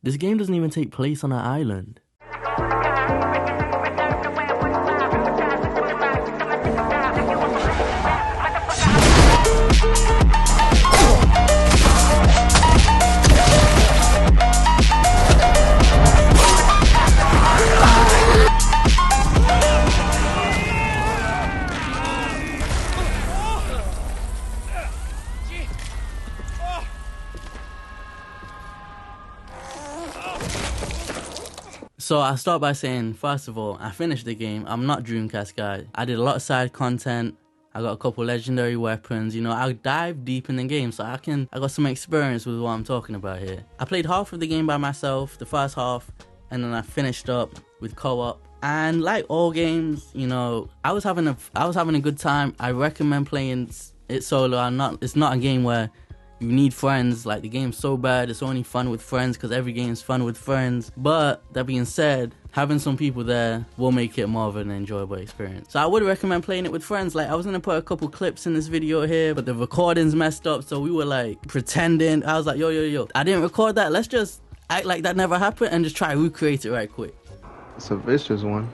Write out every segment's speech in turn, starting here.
This game doesn't even take place on an island. So I start by saying, first of all, I finished the game. I'm not Dreamcast guy. I did a lot of side content. I got a couple legendary weapons. You know, I dive deep in the game, so I got some experience with what I'm talking about here. I played half of the game by myself, the first half, and then I finished up with co-op. And like all games, you know, I was having a good time. I recommend playing it solo. It's not a game where you need friends. Like, the game's so bad, it's only fun with friends because every game's fun with friends. But that being said, having some people there will make it more of an enjoyable experience. So I would recommend playing it with friends. Like, I was gonna put a couple clips in this video here, but the recording's messed up, so we were like pretending. I was like, yo, I didn't record that. Let's just act like that never happened and just try to recreate it right quick. It's a vicious one.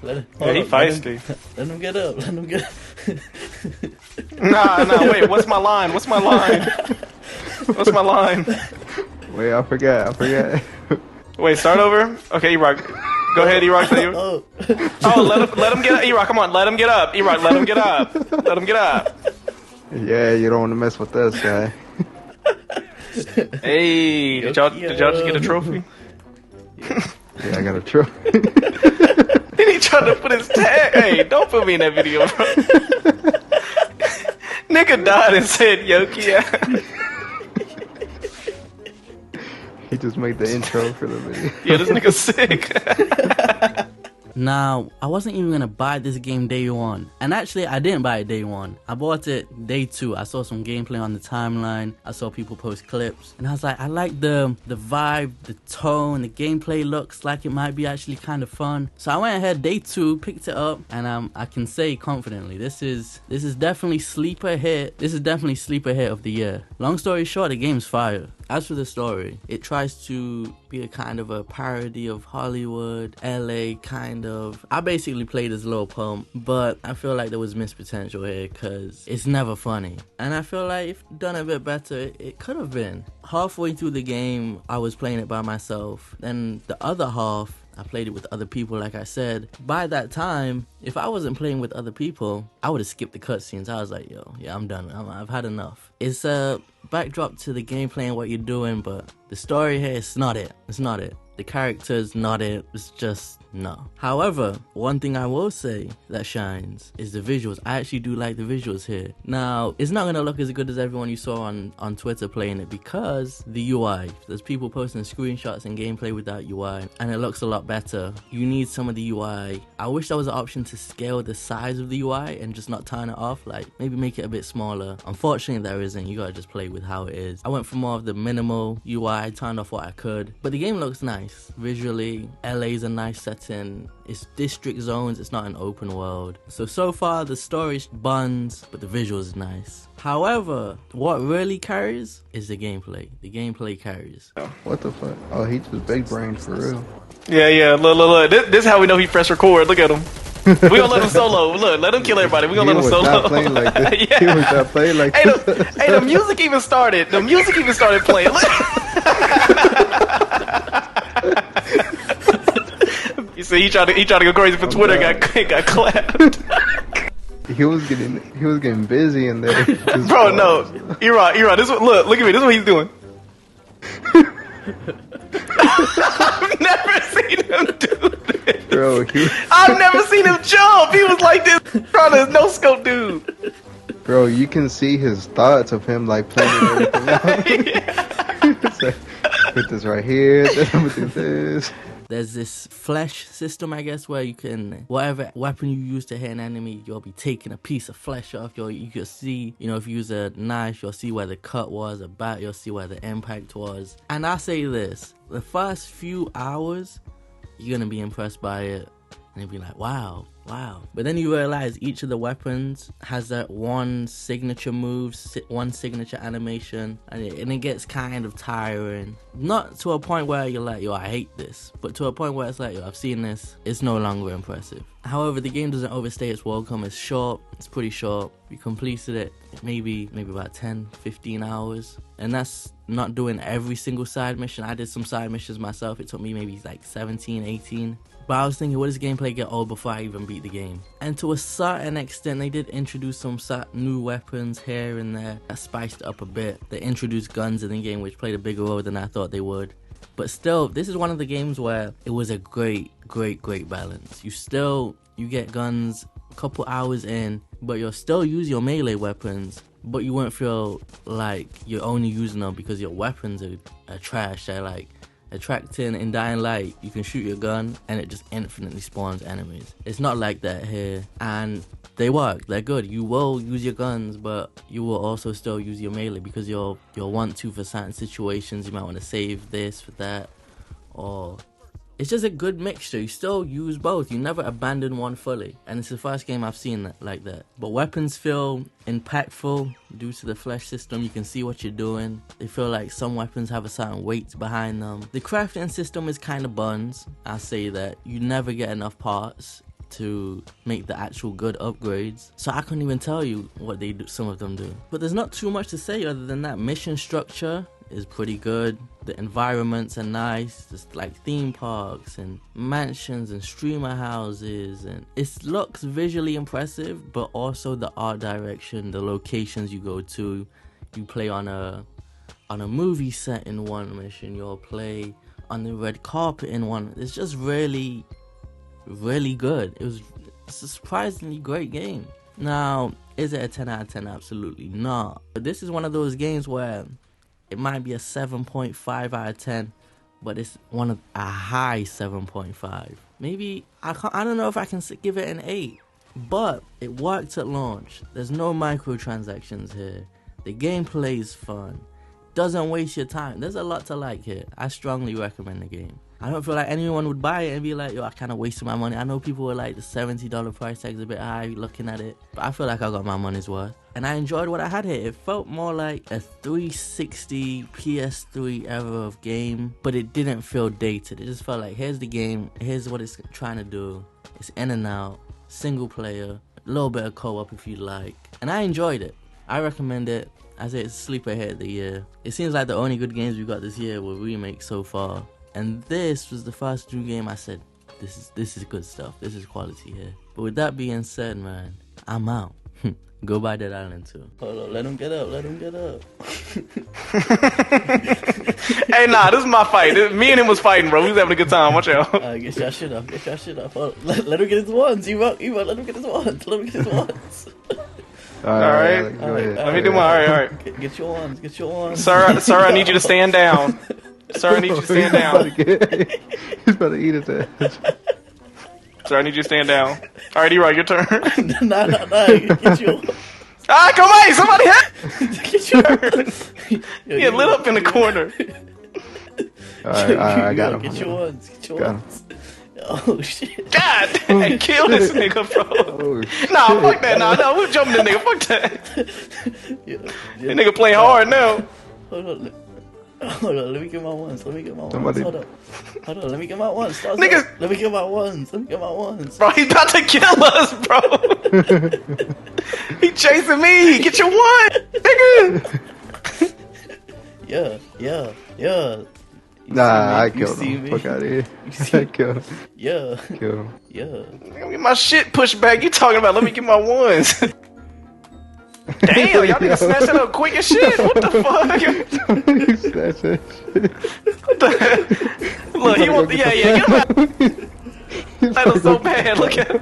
Yeah, he feisty. Let him get up. Let him get up. Nah, wait, what's my line? What's my line? Wait, I forgot. Wait, start over? Okay, E-Rock. Go ahead, E-Rock. Oh, let him get up. E-Rock, come on, let him get up. E-Rock, let him get up. Let him get up. Yeah, you don't want to mess with this guy. Hey, did y'all just get a trophy? Yeah, I got a trophy. Then he tried to put his tag. Hey, don't put me in that video, bro. Nigga died and said Yoki. He just made the intro for the video. Yeah, this nigga's sick. Now, I wasn't even gonna buy this game day one. And actually, I didn't buy it day one. I bought it day two. I saw some gameplay on the timeline. I saw people post clips. And I was like, I like the vibe, the tone, the gameplay looks like it might be actually kind of fun. So I went ahead day two, picked it up, and I can say confidently, this is definitely sleeper hit. This is definitely sleeper hit of the year. Long story short, the game's fire. As for the story, it tries to be a kind of a parody of Hollywood, LA kind of. I basically played as Lil Pump, but I feel like there was missed potential here because it's never funny. And I feel like if done a bit better, it could have been. Halfway through the game, I was playing it by myself. Then the other half, I played it with other people, like I said. By that time, if I wasn't playing with other people, I would have skipped the cutscenes. I was like, yo, yeah, I'm done. I've had enough. It's a backdrop to the gameplay and what you're doing, but the story here, it's not it. It's not it. The characters, not it. It's just no. However, one thing I will say that shines is the visuals. I actually do like the visuals here. Now, it's not gonna look as good as everyone you saw on Twitter playing it because the UI. There's people posting screenshots and gameplay with that UI, and it looks a lot better. You need some of the UI. I wish there was an option to scale the size of the UI and just not turn it off. Like, maybe make it a bit smaller. Unfortunately, there isn't. You gotta just play with how it is. I went for more of the minimal UI, turned off what I could, but the game looks nice. Visually, LA's a nice setting. It's district zones, it's not an open world. So far the story's buns, but the visuals is nice. However, what really carries is the gameplay. The gameplay carries. What the fuck? Oh, he just big brain for real. Yeah. Look. This is how we know he pressed record. Look at him. We gonna let him solo. Look, let him kill everybody. We gonna let him solo. He was not playing like this. Yeah. He was not playing like this. Hey, the music even started. The music even started playing. You see, he tried to go crazy for Twitter. Got clapped. He was getting busy in there. Bro, no, E-Rock. Look at me. This is what he's doing. I've never seen him do this. Bro, I've never seen him jump. He was like this, trying to no scope, dude. Bro, you can see his thoughts of him like planning everything out. Like, put this right here. Then I'm gonna do this. There's this flesh system, I guess, where you can, whatever weapon you use to hit an enemy, you'll be taking a piece of flesh off. You can see, you know, if you use a knife, you'll see where the cut was, a bat, you'll see where the impact was. And I say this, the first few hours, you're going to be impressed by it. And you'll be like, wow, Wow. But then you realize each of the weapons has that one signature move, one signature animation, and it gets kind of tiring. Not to a point where you're like, yo, I hate this, but to a point where it's like, yo, I've seen this, it's no longer impressive. However, the game doesn't overstay its welcome. It's short, it's pretty short. We completed it maybe about 10, 15 hours. And that's not doing every single side mission. I did some side missions myself. It took me maybe like 17, 18. But I was thinking, what does gameplay get old before I even beat the game? And to a certain extent, they did introduce some new weapons here and there that spiced it up a bit. They introduced guns in the game, which played a bigger role than I thought they would. But still, this is one of the games where it was a great balance. You get guns a couple hours in, but you'll still use your melee weapons, but you won't feel like you're only using them because your weapons are trash. They're like attracting in Dying Light. You can shoot your gun and it just infinitely spawns enemies. It's not like that here, and they work. They're good. You will use your guns, but you will also still use your melee because you'll want to for certain situations. You might want to save this for that, or it's just a good mixture. You still use both. You never abandon one fully. And it's the first game I've seen that like that. But weapons feel impactful due to the flesh system. You can see what you're doing. They feel like some weapons have a certain weight behind them. The crafting system is kind of buns. I'll say that. You never get enough parts to make the actual good upgrades. So I couldn't even tell you what they do, some of them do. But there's not too much to say other than that. Mission structure is pretty good. The environments are nice. There's like theme parks and mansions and streamer houses, and it looks visually impressive, but also the art direction, the locations you go to. You play on a movie set in one mission, you'll play on the red carpet in one. It's just really good. It's a surprisingly great game. Now, is it a 10 out of 10? Absolutely not. But this is one of those games where it might be a 7.5 out of 10, but it's a high 7.5. Maybe, I don't know if I can give it an 8, but it worked at launch. There's no microtransactions here. The gameplay is fun. Doesn't waste your time. There's a lot to like here. I strongly recommend the game. I don't feel like anyone would buy it and be like, yo, I kind of wasted my money. I know people were like, the $70 price tag's a bit high looking at it, but I feel like I got my money's worth. And I enjoyed what I had here. It felt more like a 360 PS3 era of game, but it didn't feel dated. It just felt like, here's the game, here's what it's trying to do. It's in and out, single player, a little bit of co-op if you like. And I enjoyed it. I recommend it. I say it's sleeper hit of the year. It seems like the only good games we got this year were remakes so far. And this was the first new game I said, this is good stuff. This is quality here. But with that being said, man, I'm out. Go buy Dead Island 2. Hold on, let him get up. Hey, nah, this is my fight. Me and him was fighting, bro. We was having a good time. Watch out. Get your shit up. Hold on. Let him get his ones. Let him get his ones. All right. Let me do my. All right. Get your ones. Sir, I need you to stand down. Sir, I need you to stand down. He's about to eat his ass. Sir, I need you to stand down. All right, E-Rock, your turn. Nah. Get your... Ah, come on! Somebody hit! Get your... He lit up in the corner. All right, I got him. Get your ones. Got him. Oh, shit. God dang, kill this nigga, bro. Oh, nah, fuck that. Nah, we're jumping this nigga. Fuck that. Yeah. That nigga playing hard now. Hold on, let me get my ones. Hold up. Hold on, let me get my ones. Niggas. Let me get my ones. Bro, he's about to kill us, bro. He chasing me. Get your one, nigga. Yeah. Nah, I killed him. Fuck out of here. I killed him. Yeah. Kill him. Yeah. Let me get my shit pushed back. You talking about let me get my ones. Damn, y'all niggas snatched it up quick as shit. What the fuck? Snatch that shit. What the heck? Look, he want get him out. That was so bad. Look at him.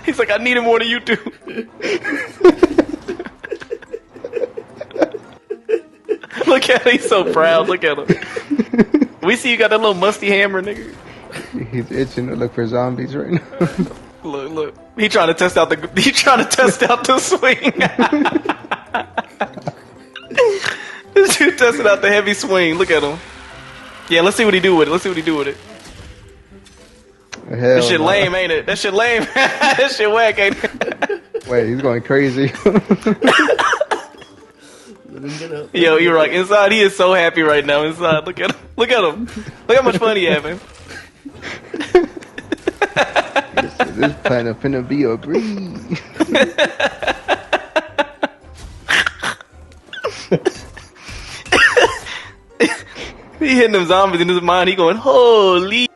He's like, I need it more than you do. Look at him. He's so proud. Look at him. We see you got that little musty hammer, nigga. He's itching to look for zombies right now. Look. He trying to test out the swing. This dude testing out the heavy swing. Look at him. Yeah, let's see what he do with it. Hell That shit no. lame, ain't it? That shit lame. That shit whack, ain't it? Wait, he's going crazy. Let him get up. Yo, you're right. Inside, he is so happy right now. Inside, look at him. Look at him. Look how much fun he having. This planet finna be a breeze. He hitting them zombies in his mind. He going, holy.